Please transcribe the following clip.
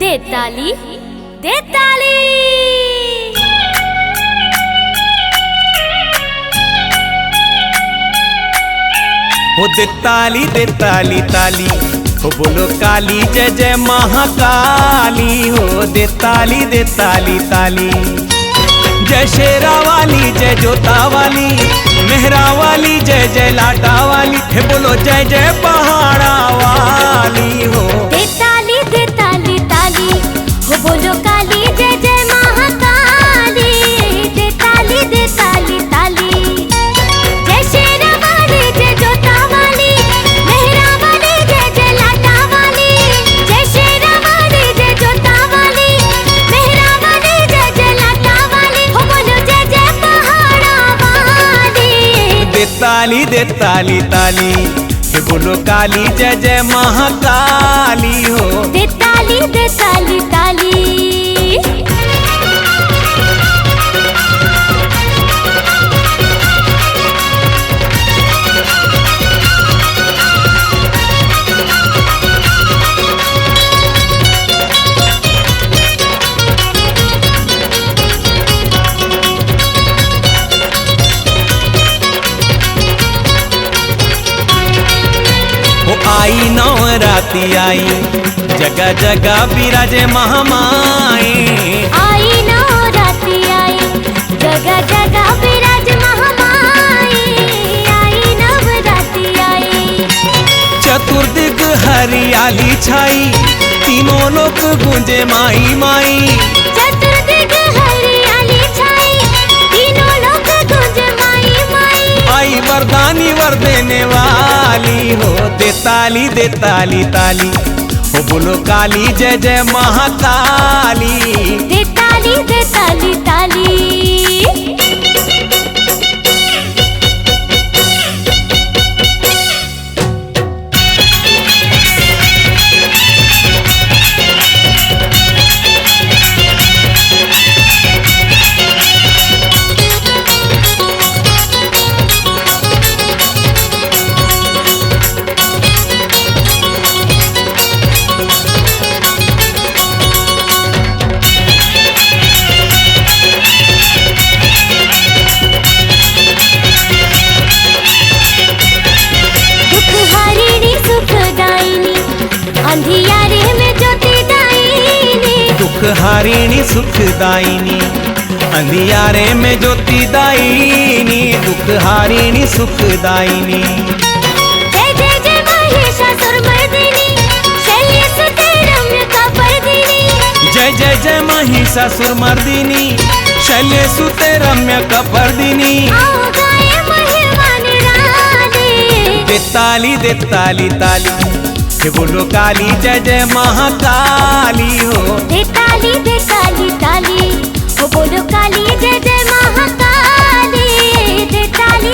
दे ताली दे ताली। हो दे ताली ताली, हो बोलो काली जय जय महाकाली। हो दे ताली ताली, जय शेरा वाली जय जोता वाली, मेहरा वाली जय जय लाटा वाली। हे बोलो जय जय पहाड़ा वाली। हो दे ताली ताली, हो बोलो काली जय जय महाकाली। दे ताली ताली, जय शेरा वाली जय जोता वाली, मेहरा वाली जय जय लाटा वाली। जय शेरा वाली जय जोता वाली, मेहरा वाली जय जय लाटा वाली। हो बोलो जय जय पहाड़ा वाली। दे ताली ताली, हे बोलो काली जय जय महाकाली। हो दे ताली ताली। वो आई नवराती आई, जगह जगह विराजे महामाई। आई नवरात्रि आई, जगह जगह विराज महामाई। आई नवरात्रि आई, चतुर्दिग हरियाली छाई, तीनों लोग गूंजे माई माई। चतुर्दिग हरियाली छाई, तीनों लोग गूंजे माई माई। आई वरदानी वर देने वाली। हो दे ताली ताली, हो बोलो काली जय जय महाकाली। दे ताली ताली। अंधियारे में ज्योति दायिनी, दुख हारिणी सुखदायिनी। अंधियारे में ज्योति दायिनी, दुख हारिणी सुखदायिनी। जय जय जय महिषासुरमर्दिनी, शैल्यसुते रम्यकापर्दिनी। जय जय जय महिषासुरमर्दिनी, शैल्यसुते रम्यकापर्दिनी। आओ गाए महिमा निराली। दे ताली ताली, हे बोलो काली जय जय महाकाली। हो दे ताली ताली, हो बोलो काली जय जय महाकाली। दे ताली